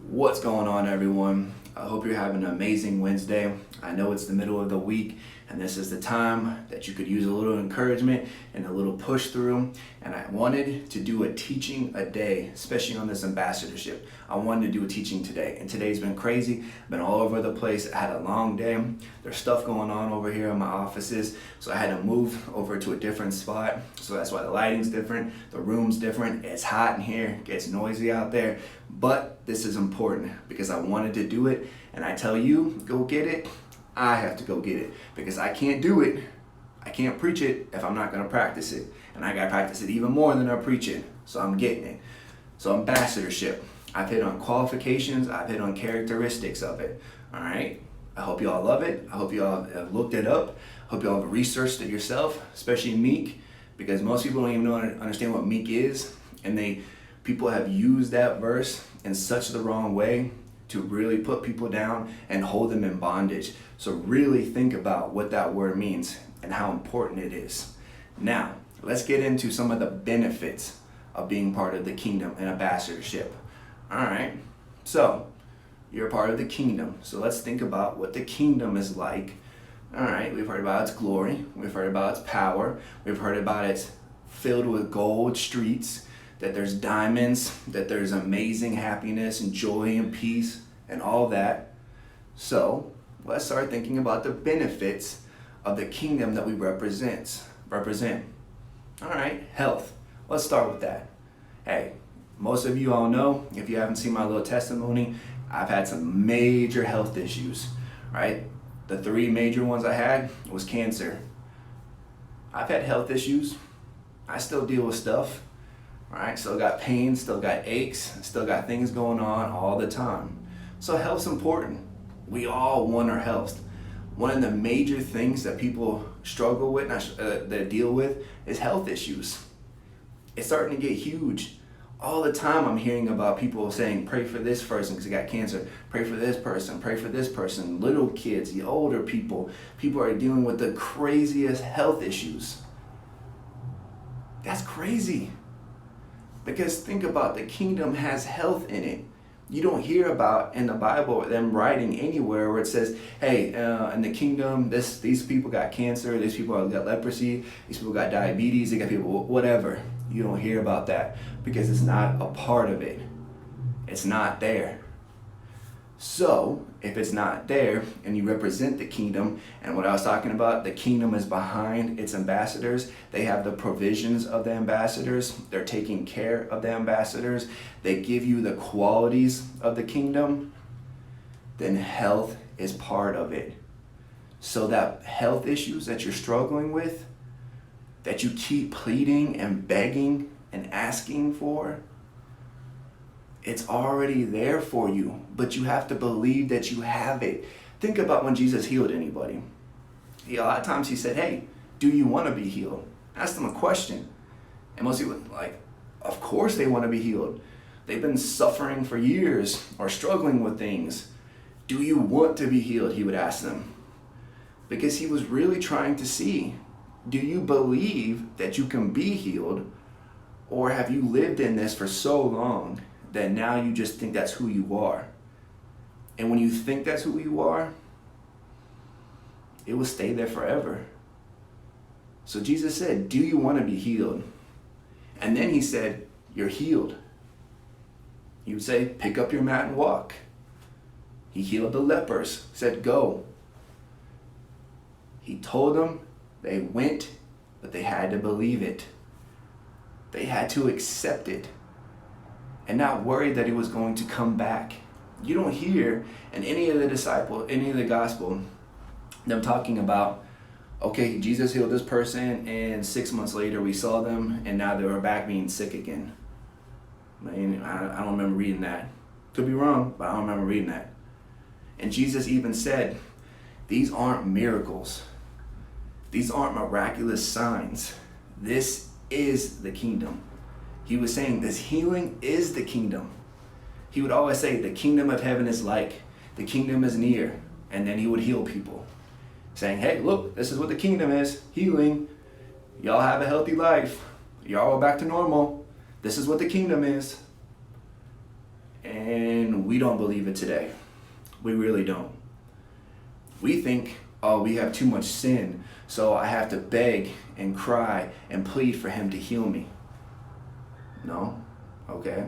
What's going on, everyone? I hope you're having an amazing Wednesday. I know it's the middle of the week, and this is the time that you could use a little encouragement and a little push through. And I wanted to do a teaching a day, especially on this ambassadorship. I wanted to do a teaching today, and today's been crazy. I've been all over the place. I had a long day. There's stuff going on over here in my offices, so I had to move over to a different spot. So that's why the lighting's different, the room's different. It's hot in here, it gets noisy out there. But this is important because I wanted to do it, and I tell you, go get it. I have to go get it because I can't do it. I can't preach it if I'm not going to practice it, and I got to practice it even more than I preach it. So I'm getting it. So ambassadorship. I've hit on qualifications. I've hit on characteristics of it. All right. I hope you all love it. I hope you all have looked it up. I hope you all have researched it yourself, especially meek, because most people don't even understand what meek is, and people have used that verse in such the wrong way to really put people down and hold them in bondage. So really think about what that word means and how important it is. Now, let's get into some of the benefits of being part of the kingdom and ambassadorship. All right, so you're a part of the kingdom. So let's think about what the kingdom is like. All right, we've heard about its glory. We've heard about its power. We've heard about it's filled with gold streets, that there's diamonds, that there's amazing happiness and joy and peace and all that. So let's start thinking about the benefits of the kingdom that we represent. All right, health. Let's start with that. Hey, most of you all know, if you haven't seen my little testimony, I've had some major health issues, right? The three major ones I had was cancer. I've had health issues. I still deal with stuff. Right, still got pain, still got aches, still got things going on all the time. So health's important. We all want our health. One of the major things that people struggle with, that deal with, is health issues. It's starting to get huge. All the time I'm hearing about people saying, pray for this person because they got cancer, pray for this person, little kids, the older people are dealing with the craziest health issues. That's crazy. Because think about, the kingdom has health in it. You don't hear about in the Bible them writing anywhere where it says, hey, in the kingdom, these people got cancer, these people got leprosy, these people got diabetes, they got people, whatever. You don't hear about that because it's not a part of it. It's not there. So if it's not there and you represent the kingdom, and what I was talking about, the kingdom is behind its ambassadors. They have the provisions of the ambassadors. They're taking care of the ambassadors. They give you the qualities of the kingdom. Then health is part of it. So that health issues that you're struggling with, that you keep pleading and begging and asking for, it's already there for you, but you have to believe that you have it. Think about when Jesus healed anybody. A lot of times he said, hey, do you want to be healed? Ask them a question. And most people of course they want to be healed. They've been suffering for years or struggling with things. Do you want to be healed? He would ask them. Because he was really trying to see, do you believe that you can be healed? Or have you lived in this for so long that now you just think that's who you are? And when you think that's who you are, it will stay there forever. So Jesus said, do you want to be healed? And then he said, you're healed. He would say, pick up your mat and walk. He healed the lepers, said, go. He told them, they went, but they had to believe it. They had to accept it and not worry that he was going to come back. You don't hear in any of the gospel, them talking about, okay, Jesus healed this person and 6 months later we saw them and now they were back being sick again. I don't remember reading that. Could be wrong, but I don't remember reading that. And Jesus even said, these aren't miracles. These aren't miraculous signs. This is the kingdom. He was saying this healing is the kingdom. He would always say the kingdom of heaven is like, the kingdom is near. And then he would heal people, saying, hey, look, this is what the kingdom is, healing. Y'all have a healthy life. Y'all are back to normal. This is what the kingdom is. And we don't believe it today. We really don't. We think, oh, we have too much sin, so I have to beg and cry and plead for him to heal me. No? Okay.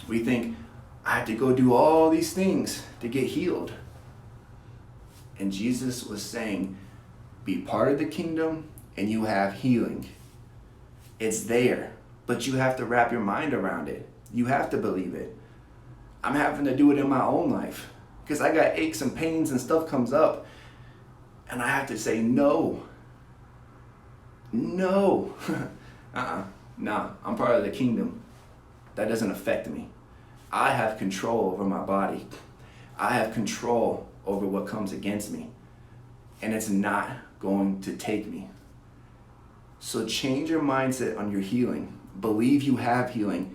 We think, I have to go do all these things to get healed. And Jesus was saying, be part of the kingdom and you have healing. It's there, but you have to wrap your mind around it. You have to believe it. I'm having to do it in my own life because I got aches and pains and stuff comes up, and I have to say no. No. Nah, I'm part of the kingdom. That doesn't affect me. I have control over my body. I have control over what comes against me, and it's not going to take me. So change your mindset on your healing. Believe you have healing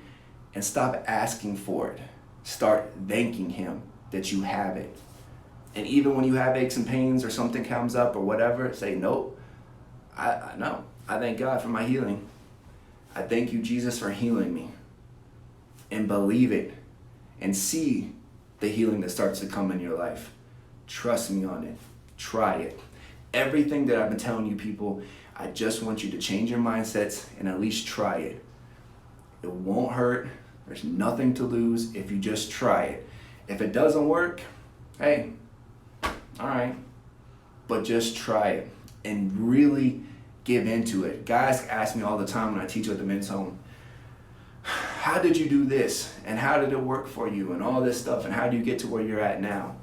and stop asking for it. Start thanking him that you have it. And even when you have aches and pains or something comes up or whatever, say, nope, no. I thank God for my healing. I thank you, Jesus, for healing me. And believe it and see the healing that starts to come in your life. Trust me on it. Try it. Everything that I've been telling you people, I just want you to change your mindsets and at least try it. It won't hurt. There's nothing to lose if you just try it. If it doesn't work, hey, all right. But just try it and really give into it. Guys ask me all the time when I teach at the men's home, how did you do this? And how did it work for you? And all this stuff. And how do you get to where you're at now?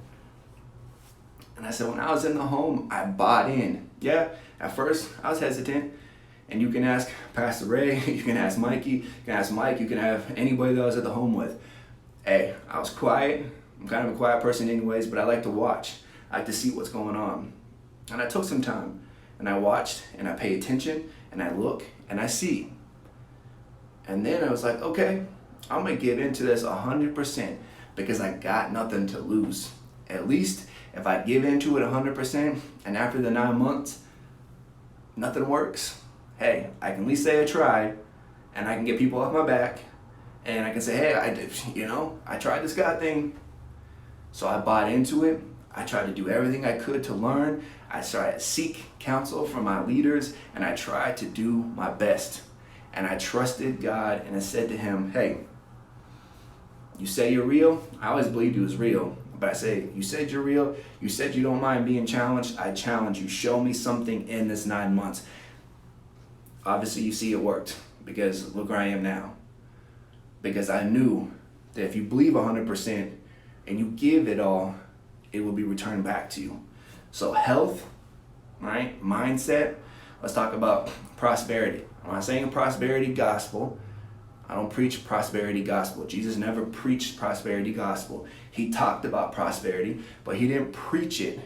And I said, when I was in the home, I bought in. Yeah, at first I was hesitant. And you can ask Pastor Ray, you can ask Mikey, you can ask Mike, you can have anybody that I was at the home with. Hey, I was quiet. I'm kind of a quiet person anyways, but I like to watch. I like to see what's going on. And I took some time and I watched and I pay attention and I look and I see. And then I was like, okay, I'm gonna get into this 100% because I got nothing to lose. At least if I give into it 100% and after the 9 months, nothing works. Hey, I can at least say I tried, and I can get people off my back, and I can say, hey, I did, I tried this God thing. So I bought into it. I tried to do everything I could to learn. I started to seek counsel from my leaders, and I tried to do my best. And I trusted God, and I said to him, hey, you say you're real? I always believed he was real. But I say, you said you're real. You said you don't mind being challenged. I challenge you. Show me something in this 9 months. Obviously, you see it worked because look where I am now. Because I knew that if you believe 100% and you give it all, it will be returned back to you. So health, right? Mindset. Let's talk about prosperity. I'm not saying a prosperity gospel. I don't preach prosperity gospel. Jesus never preached prosperity gospel. He talked about prosperity, but he didn't preach it.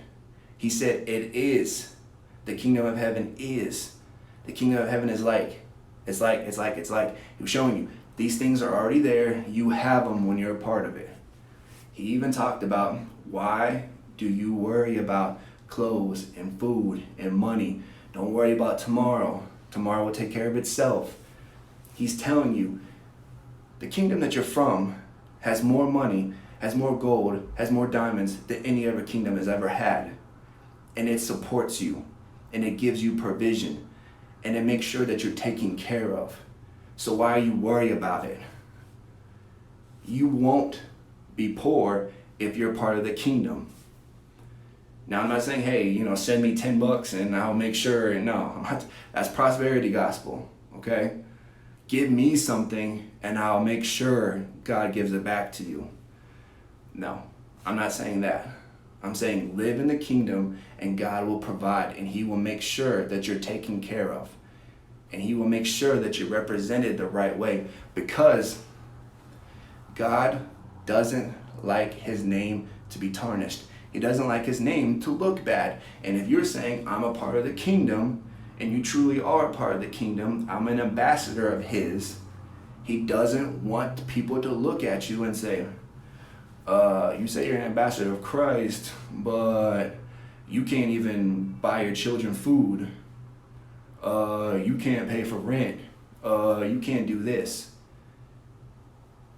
He said it is. The kingdom of heaven is. The kingdom of heaven is it's like, he was showing you, these things are already there. You have them when you're a part of it. He even talked about, why do you worry about clothes and food and money? Don't worry about tomorrow. Tomorrow will take care of itself. He's telling you, the kingdom that you're from has more money, has more gold, has more diamonds than any other kingdom has ever had. And it supports you, and it gives you provision. And it makes sure that you're taken care of. So why are you worried about it? You won't be poor if you're part of the kingdom. Now, I'm not saying, hey, send me $10 and I'll make sure. No, that's prosperity gospel, okay? Give me something and I'll make sure God gives it back to you. No, I'm not saying that. I'm saying live in the kingdom and God will provide and he will make sure that you're taken care of. And he will make sure that you're represented the right way because God doesn't like his name to be tarnished. He doesn't like his name to look bad. And if you're saying, I'm a part of the kingdom, and you truly are a part of the kingdom, I'm an ambassador of his, he doesn't want people to look at you and say, you say you're an ambassador of Christ, but you can't even buy your children food. You can't pay for rent. You can't do this.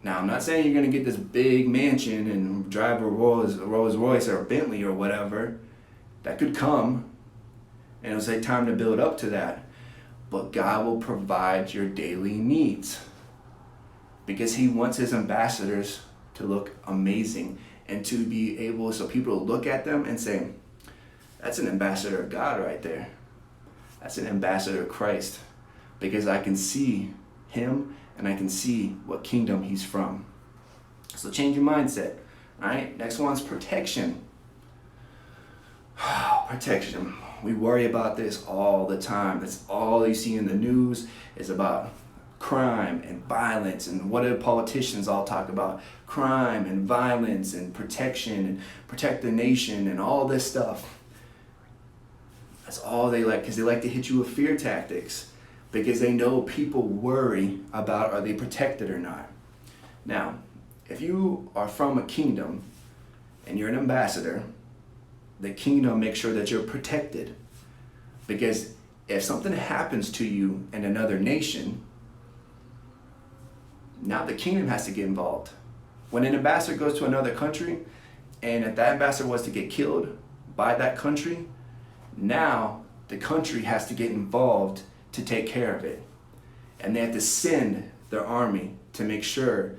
Now, I'm not saying you're going to get this big mansion and drive a Rolls Royce or a Bentley or whatever. That could come, and it'll take time to build up to that. But God will provide your daily needs because he wants his ambassadors to look amazing and to be able, so people will look at them and say, that's an ambassador of God right there. That's an ambassador of Christ, because I can see him and I can see what kingdom he's from. So change your mindset. All right, next one's protection. Protection. We worry about this all the time. That's all you see in the news is about crime and violence. And what do politicians all talk about? Crime and violence and protection and protect the nation and all this stuff. That's all they like, because they like to hit you with fear tactics, because they know people worry about, are they protected or not? Now, if you are from a kingdom and you're an ambassador, the kingdom makes sure that you're protected. Because if something happens to you in another nation, now the kingdom has to get involved. When an ambassador goes to another country, and if that ambassador was to get killed by that country, now the country has to get involved to take care of it. And they have to send their army to make sure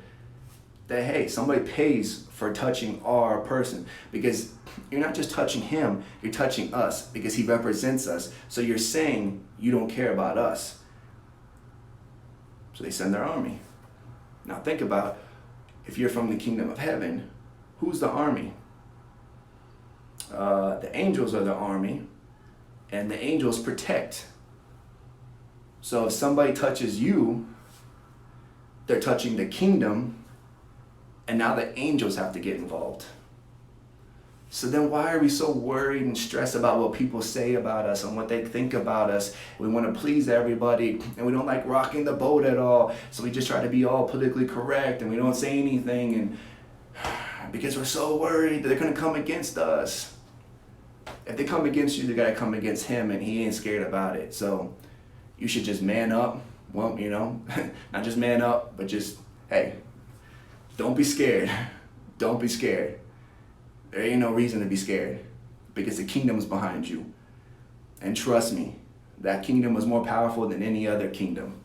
that, hey, somebody pays for touching our person, because you're not just touching him, you're touching us because he represents us. So you're saying you don't care about us. So they send their army. Now think about, if you're from the kingdom of heaven, who's the army? The angels are the army, and the angels protect. So if somebody touches you, they're touching the kingdom, and now the angels have to get involved. So then why are we so worried and stressed about what people say about us and what they think about us? We want to please everybody, and we don't like rocking the boat at all. So we just try to be all politically correct, and we don't say anything, and because we're so worried that they're going to come against us. If they come against you, they got to come against him, and he ain't scared about it. So you should just man up. Well, not just man up, but just, hey, don't be scared. Don't be scared. There ain't no reason to be scared, because the kingdom's behind you. And trust me, that kingdom is more powerful than any other kingdom.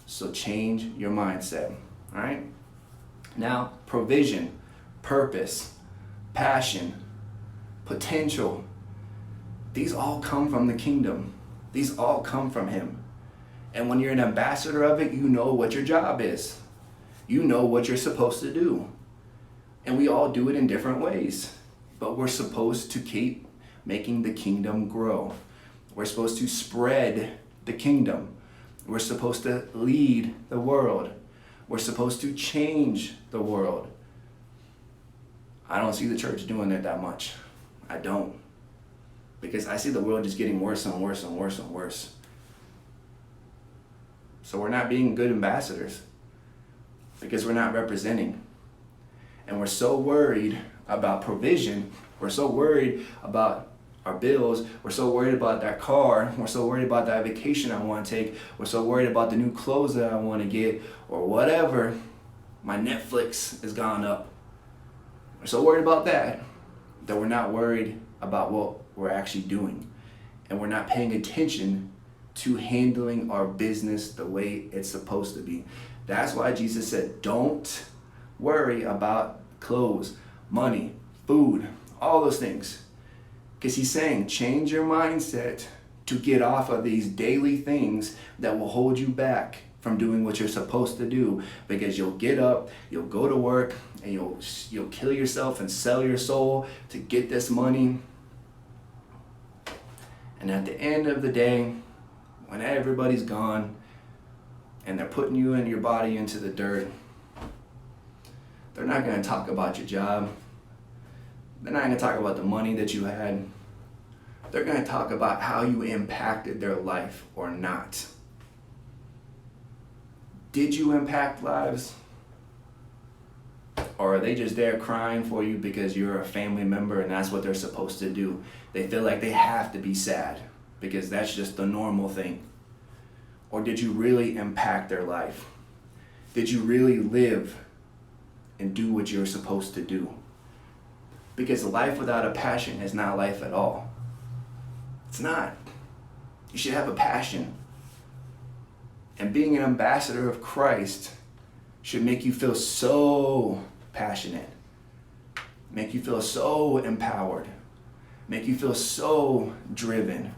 So change your mindset, all right? Now, provision, purpose, passion, potential, these all come from the kingdom. These all come from him. And when you're an ambassador of it, you know what your job is. You know what you're supposed to do. And we all do it in different ways. But we're supposed to keep making the kingdom grow. We're supposed to spread the kingdom. We're supposed to lead the world. We're supposed to change the world. I don't see the church doing it that much. I don't. Because I see the world just getting worse and worse and worse and worse. So we're not being good ambassadors, because we're not representing. And we're so worried about provision. We're so worried about our bills. We're so worried about that car. We're so worried about that vacation I want to take. We're so worried about the new clothes that I want to get, or whatever. My Netflix has gone up. We're so worried about that we're not worried about what we're actually doing. And we're not paying attention to handling our business the way it's supposed to be. That's why Jesus said, don't worry about clothes, money, food, all those things. Because he's saying, change your mindset to get off of these daily things that will hold you back from doing what you're supposed to do. Because you'll get up, you'll go to work, and you'll kill yourself and sell your soul to get this money. And at the end of the day, when everybody's gone and they're putting you and your body into the dirt, they're not going to talk about your job. They're not going to talk about the money that you had. They're going to talk about how you impacted their life or not. Did you impact lives? Or are they just there crying for you because you're a family member and that's what they're supposed to do? They feel like they have to be sad because that's just the normal thing. Or did you really impact their life? Did you really live and do what you're supposed to do? Because life without a passion is not life at all. It's not. You should have a passion. And being an ambassador of Christ should make you feel so passionate, make you feel so empowered, make you feel so driven,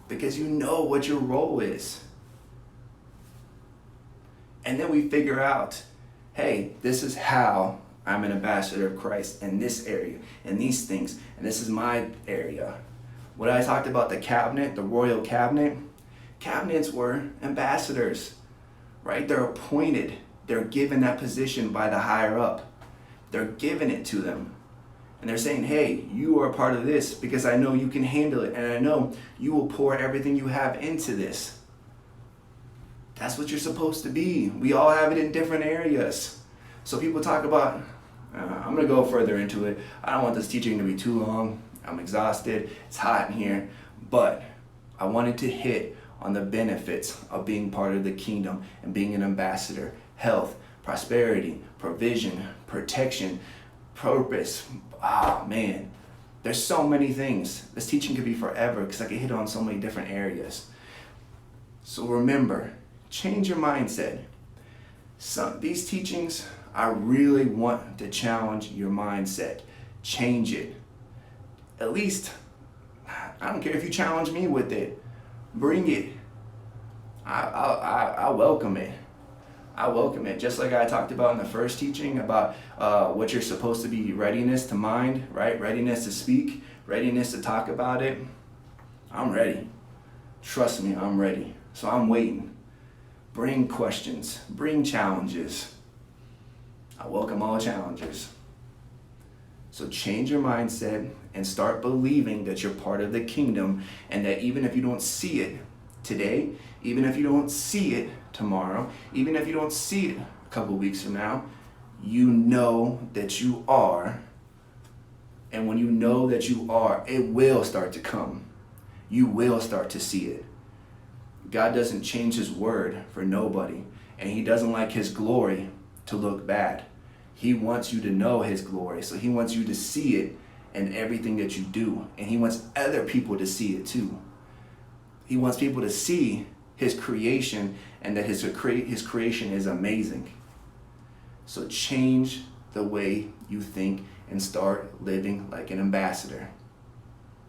because you know what your role is. And then we figure out, hey, this is how I'm an ambassador of Christ in this area, in these things, and this is my area. When I talked about the cabinet, the royal cabinet, cabinets were ambassadors, right? They're appointed. They're given that position by the higher up. They're giving it to them. And they're saying, hey, you are a part of this because I know you can handle it. And I know you will pour everything you have into this. That's what you're supposed to be. We all have it in different areas. So people talk about, I'm going to go further into it. I don't want this teaching to be too long. I'm exhausted. It's hot in here. But I wanted to hit on the benefits of being part of the kingdom and being an ambassador. Health, prosperity, provision, protection, purpose. Ah, man, there's so many things. This teaching could be forever because I could hit on so many different areas. So remember, change your mindset. These teachings, I really want to challenge your mindset. Change it. At least, I don't care if you challenge me with it. Bring it. I welcome it. I welcome it. Just like I talked about in the first teaching about what you're supposed to be, readiness to mind, right? Readiness to speak, readiness to talk about it. I'm ready. Trust me, I'm ready. So I'm waiting. Bring questions, bring challenges. I welcome all challenges. So change your mindset and start believing that you're part of the kingdom, and that even if you don't see it today, even if you don't see it tomorrow, even if you don't see it a couple weeks from now, you know that you are. And when you know that you are, it will start to come. You will start to see it. God doesn't change his word for nobody, and he doesn't like his glory to look bad. He wants you to know his glory, so he wants you to see it in everything that you do, and he wants other people to see it too. He wants people to see his creation and that his creation is amazing. So change the way you think and start living like an ambassador.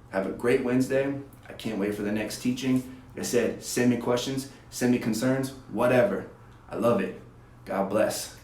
Have a great Wednesday. I can't wait for the next teaching. Like I said, send me questions, send me concerns, whatever. I love it. God bless.